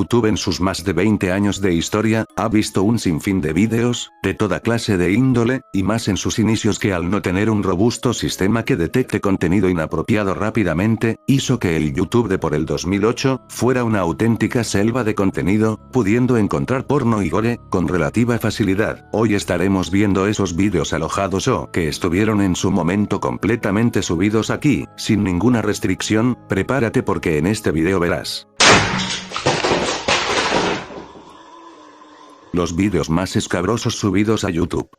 YouTube en sus más de 20 años de historia, ha visto un sinfín de vídeos, de toda clase de índole, y más en sus inicios que al no tener un robusto sistema que detecte contenido inapropiado rápidamente, hizo que el YouTube de por el 2008, fuera una auténtica selva de contenido, pudiendo encontrar porno y gore, con relativa facilidad. Hoy estaremos viendo esos vídeos alojados o que estuvieron en su momento completamente subidos aquí, sin ninguna restricción. Prepárate porque en este video verás los vídeos más escabrosos subidos a YouTube.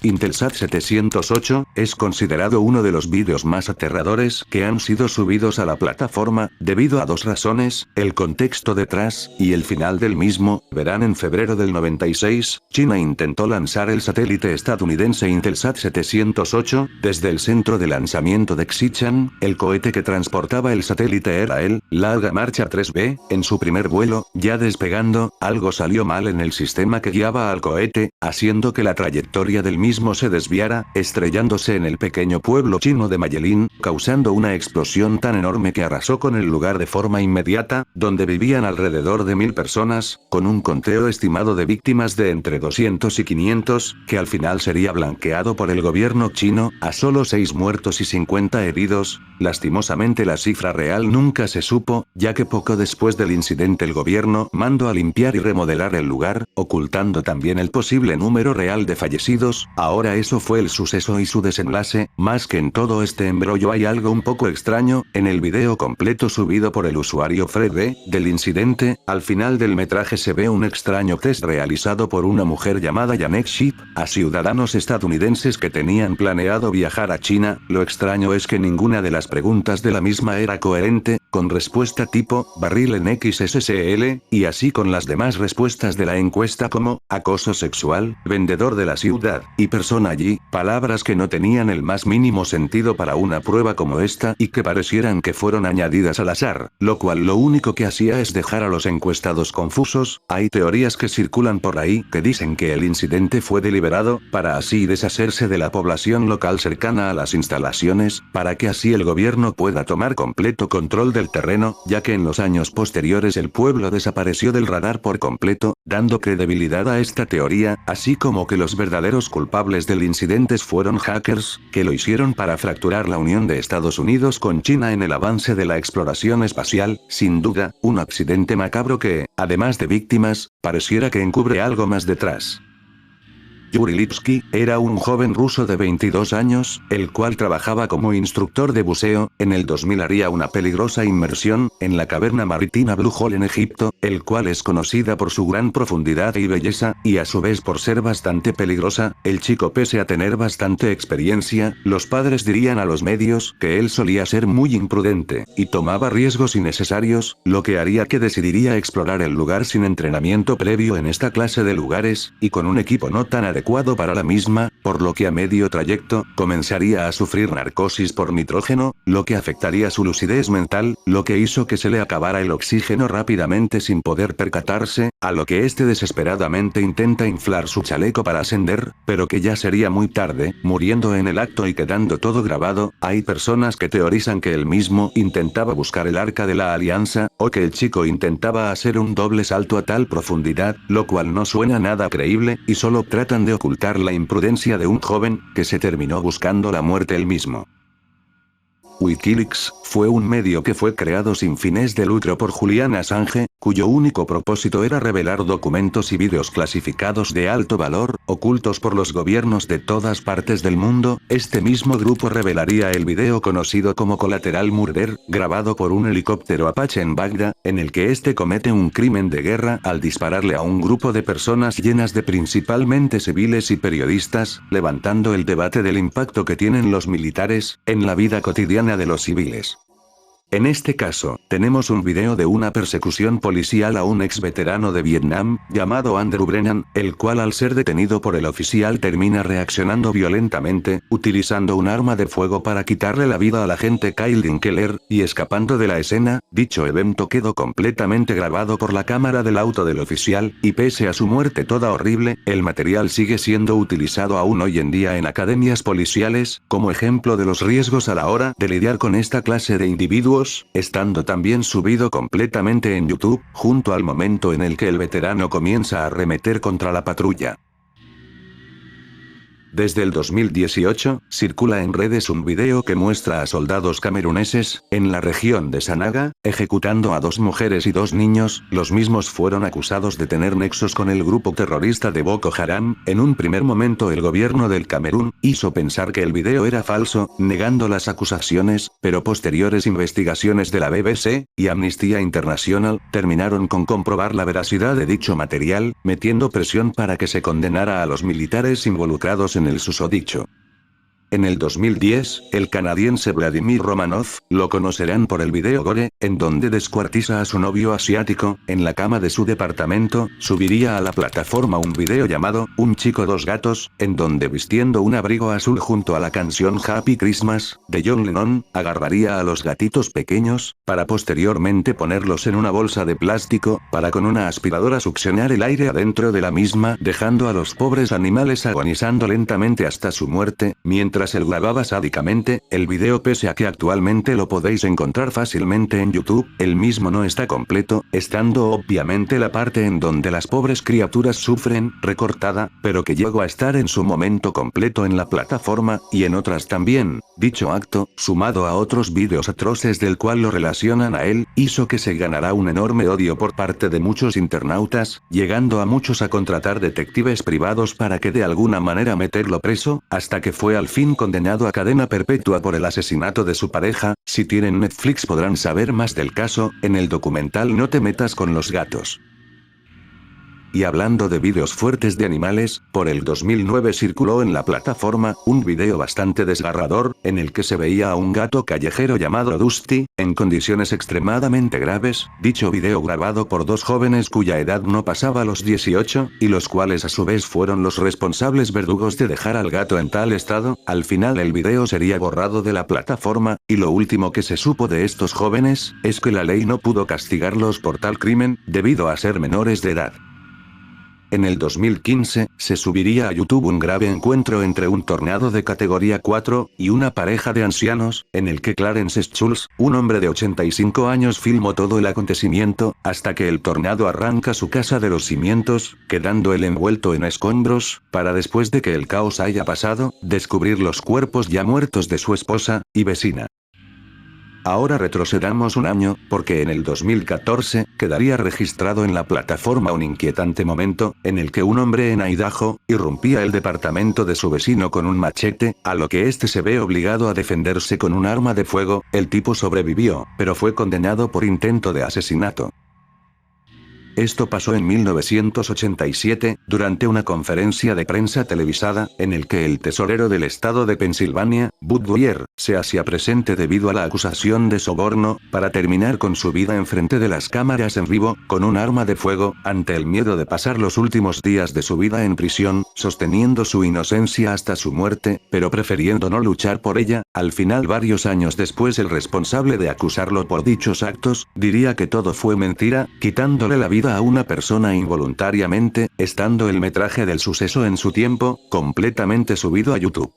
Intelsat 708, es considerado uno de los vídeos más aterradores que han sido subidos a la plataforma, debido a dos razones: el contexto detrás, y el final del mismo. Verán, en febrero del 96, China intentó lanzar el satélite estadounidense Intelsat 708, desde el centro de lanzamiento de Xichang. El cohete que transportaba el satélite era el Larga Marcha 3B, en su primer vuelo, ya despegando, algo salió mal en el sistema que guiaba al cohete, haciendo que la trayectoria del mismo se desviara, estrellándose en el pequeño pueblo chino de Mayelin, causando una explosión tan enorme que arrasó con el lugar de forma inmediata, donde vivían alrededor de 1000 personas, con un conteo estimado de víctimas de entre 200 y 500, que al final sería blanqueado por el gobierno chino, a solo 6 muertos y 50 heridos. Lastimosamente la cifra real nunca se supo, ya que poco después del incidente el gobierno mandó a limpiar y remodelar el lugar, ocultando también el posible número real de fallecidos. Ahora eso fue el suceso y su desenlace. Más que en todo este embrollo hay algo un poco extraño. En el video completo subido por el usuario Fred B, del incidente, al final del metraje se ve un extraño test realizado por una mujer llamada Janet Ship, a ciudadanos estadounidenses que tenían planeado viajar a China. Lo extraño es que ninguna de las preguntas de la misma era coherente, con respuesta tipo, barril en XSSL, y así con las demás respuestas de la encuesta como, acoso sexual, vendedor de la ciudad, y persona allí, palabras que no tenían el más mínimo sentido para una prueba como esta y que parecieran que fueron añadidas al azar, lo cual lo único que hacía es dejar a los encuestados confusos. Hay teorías que circulan por ahí que dicen que el incidente fue deliberado, para así deshacerse de la población local cercana a las instalaciones, para que así el gobierno pueda tomar completo control del terreno, ya que en los años posteriores el pueblo desapareció del radar por completo, dando credibilidad a esta teoría, así como que los verdaderos culpables del incidente fueron hackers, que lo hicieron para fracturar la unión de Estados Unidos con China en el avance de la exploración espacial. Sin duda, un accidente macabro que, además de víctimas, pareciera que encubre algo más detrás. Yuri Lipsky, era un joven ruso de 22 años, el cual trabajaba como instructor de buceo. En el 2000 haría una peligrosa inmersión, en la caverna marítima Blue Hole en Egipto, el cual es conocida por su gran profundidad y belleza, y a su vez por ser bastante peligrosa. El chico, pese a tener bastante experiencia, los padres dirían a los medios que él solía ser muy imprudente, y tomaba riesgos innecesarios, lo que haría que decidiría explorar el lugar sin entrenamiento previo en esta clase de lugares, y con un equipo no tan adecuado para la misma, por lo que a medio trayecto, comenzaría a sufrir narcosis por nitrógeno, lo que afectaría su lucidez mental, lo que hizo que se le acabara el oxígeno rápidamente sin poder percatarse, a lo que este desesperadamente intenta inflar su chaleco para ascender, pero que ya sería muy tarde, muriendo en el acto y quedando todo grabado. Hay personas que teorizan que él mismo intentaba buscar el Arca de la Alianza, o que el chico intentaba hacer un doble salto a tal profundidad, lo cual no suena nada creíble, y solo tratan de ocultar la imprudencia de un joven, que se terminó buscando la muerte él mismo. Wikileaks fue un medio que fue creado sin fines de lucro por Julian Assange, cuyo único propósito era revelar documentos y vídeos clasificados de alto valor, ocultos por los gobiernos de todas partes del mundo. Este mismo grupo revelaría el video conocido como Collateral Murder, grabado por un helicóptero Apache en Bagdad, en el que este comete un crimen de guerra al dispararle a un grupo de personas llenas de principalmente civiles y periodistas, levantando el debate del impacto que tienen los militares en la vida cotidiana de los civiles. En este caso, tenemos un video de una persecución policial a un ex veterano de Vietnam, llamado Andrew Brennan, el cual al ser detenido por el oficial termina reaccionando violentamente, utilizando un arma de fuego para quitarle la vida al agente Kyle Dinkeler, y escapando de la escena. Dicho evento quedó completamente grabado por la cámara del auto del oficial, y pese a su muerte toda horrible, el material sigue siendo utilizado aún hoy en día en academias policiales, como ejemplo de los riesgos a la hora de lidiar con esta clase de individuos dibujos, estando también subido completamente en YouTube, junto al momento en el que el veterano comienza a arremeter contra la patrulla. Desde el 2018, circula en redes un video que muestra a soldados cameruneses, en la región de Sanaga, ejecutando a 2 mujeres y 2 niños. Los mismos fueron acusados de tener nexos con el grupo terrorista de Boko Haram. En un primer momento el gobierno del Camerún hizo pensar que el video era falso, negando las acusaciones, pero posteriores investigaciones de la BBC y Amnistía Internacional terminaron con comprobar la veracidad de dicho material, metiendo presión para que se condenara a los militares involucrados en el susodicho. En el 2010, el canadiense Vladimir Romanov, lo conocerán por el video Gore, en donde descuartiza a su novio asiático, en la cama de su departamento, subiría a la plataforma un video llamado, Un chico dos gatos, en donde vistiendo un abrigo azul junto a la canción Happy Christmas, de John Lennon, agarraría a los gatitos pequeños, para posteriormente ponerlos en una bolsa de plástico, para con una aspiradora succionar el aire adentro de la misma, dejando a los pobres animales agonizando lentamente hasta su muerte, mientras él grababa sádicamente. El video, pese a que actualmente lo podéis encontrar fácilmente en YouTube, el mismo no está completo, estando obviamente la parte en donde las pobres criaturas sufren, recortada, pero que llegó a estar en su momento completo en la plataforma, y en otras también. Dicho acto, sumado a otros vídeos atroces del cual lo relacionan a él, hizo que se ganara un enorme odio por parte de muchos internautas, llegando a muchos a contratar detectives privados para que de alguna manera meterlo preso, hasta que fue al fin condenado a cadena perpetua por el asesinato de su pareja. Si tienen Netflix podrán saber más del caso, en el documental No te metas con los gatos. Y hablando de vídeos fuertes de animales, por el 2009 circuló en la plataforma, un video bastante desgarrador, en el que se veía a un gato callejero llamado Dusty, en condiciones extremadamente graves. Dicho video grabado por 2 jóvenes cuya edad no pasaba los 18, y los cuales a su vez fueron los responsables verdugos de dejar al gato en tal estado. Al final el video sería borrado de la plataforma, y lo último que se supo de estos jóvenes, es que la ley no pudo castigarlos por tal crimen, debido a ser menores de edad. En el 2015, se subiría a YouTube un grave encuentro entre un tornado de categoría 4, y una pareja de ancianos, en el que Clarence Schulz, un hombre de 85 años filmó todo el acontecimiento, hasta que el tornado arranca su casa de los cimientos, quedando él envuelto en escombros, para después de que el caos haya pasado, descubrir los cuerpos ya muertos de su esposa y vecina. Ahora retrocedamos un año, porque en el 2014, quedaría registrado en la plataforma un inquietante momento, en el que un hombre en Idaho, irrumpía el departamento de su vecino con un machete, a lo que este se ve obligado a defenderse con un arma de fuego. El tipo sobrevivió, pero fue condenado por intento de asesinato. Esto pasó en 1987, durante una conferencia de prensa televisada, en el que el tesorero del estado de Pensilvania, Bud Dwyer, se hacía presente debido a la acusación de soborno, para terminar con su vida enfrente de las cámaras en vivo, con un arma de fuego, ante el miedo de pasar los últimos días de su vida en prisión, sosteniendo su inocencia hasta su muerte, pero prefiriendo no luchar por ella. Al final, varios años después, el responsable de acusarlo por dichos actos, diría que todo fue mentira, quitándole la vida a una persona involuntariamente, estando el metraje del suceso en su tiempo, completamente subido a YouTube.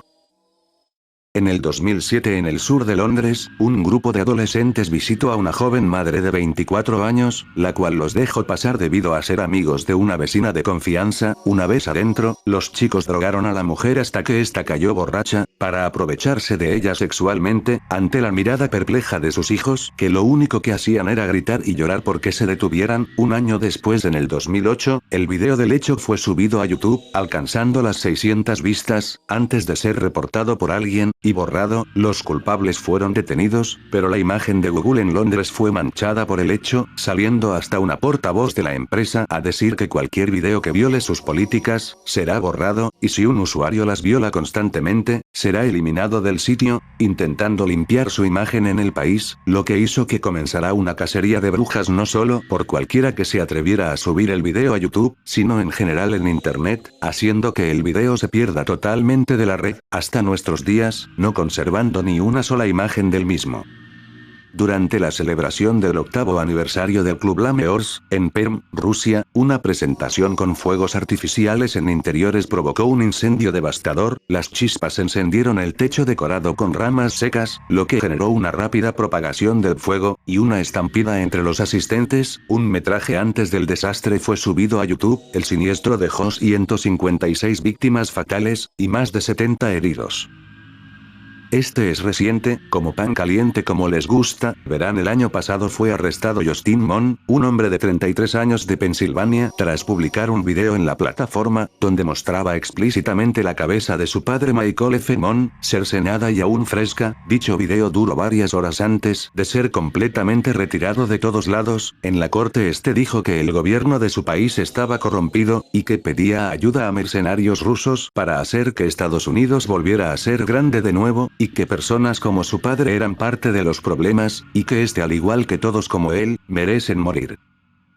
En el 2007 en el sur de Londres, un grupo de adolescentes visitó a una joven madre de 24 años, la cual los dejó pasar debido a ser amigos de una vecina de confianza. Una vez adentro, los chicos drogaron a la mujer hasta que ésta cayó borracha, para aprovecharse de ella sexualmente, ante la mirada perpleja de sus hijos, que lo único que hacían era gritar y llorar porque se detuvieran. Un año después, en el 2008, el video del hecho fue subido a YouTube, alcanzando las 600 vistas, antes de ser reportado por alguien, y borrado. Los culpables fueron detenidos, pero la imagen de Google en Londres fue manchada por el hecho, saliendo hasta una portavoz de la empresa a decir que cualquier video que viole sus políticas, será borrado, y si un usuario las viola constantemente, será eliminado del sitio, intentando limpiar su imagen en el país, lo que hizo que comenzara una cacería de brujas no solo por cualquiera que se atreviera a subir el video a YouTube, sino en general en internet, haciendo que el video se pierda totalmente de la red, hasta nuestros días, no conservando ni una sola imagen del mismo. Durante la celebración del 8º aniversario del Club Lameors, en Perm, Rusia, una presentación con fuegos artificiales en interiores provocó un incendio devastador, las chispas encendieron el techo decorado con ramas secas, lo que generó una rápida propagación del fuego, y una estampida entre los asistentes. Un metraje antes del desastre fue subido a YouTube. El siniestro dejó 156 víctimas fatales, y más de 70 heridos. Este es reciente, como pan caliente como les gusta. Verán, el año pasado fue arrestado Justin Mon, un hombre de 33 años de Pensilvania, tras publicar un video en la plataforma, donde mostraba explícitamente la cabeza de su padre Michael F. Mon, cercenada y aún fresca. Dicho video duró varias horas antes de ser completamente retirado de todos lados. En la corte dijo que el gobierno de su país estaba corrompido, y que pedía ayuda a mercenarios rusos para hacer que Estados Unidos volviera a ser grande de nuevo, y que personas como su padre eran parte de los problemas, y que al igual que todos como él, merecen morir.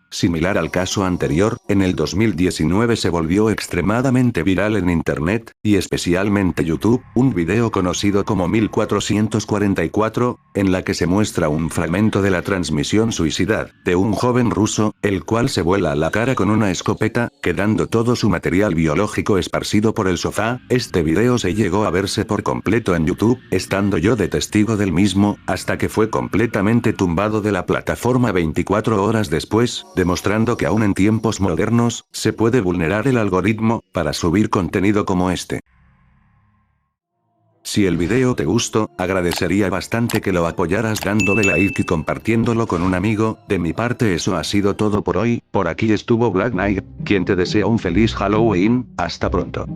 Similar al caso anterior, en el 2019 se volvió extremadamente viral en Internet, y especialmente YouTube, un video conocido como 1444, en la que se muestra un fragmento de la transmisión suicida de un joven ruso, el cual se vuela la cara con una escopeta, quedando todo su material biológico esparcido por el sofá. Este video se llegó a verse por completo en YouTube, estando yo de testigo del mismo, hasta que fue completamente tumbado de la plataforma 24 horas después, demostrando que aún en tiempos modernos, se puede vulnerar el algoritmo, para subir contenido como este. Si el video te gustó, agradecería bastante que lo apoyaras dándole like y compartiéndolo con un amigo. De mi parte eso ha sido todo por hoy. Por aquí estuvo Black Knight, quien te desea un feliz Halloween. Hasta pronto.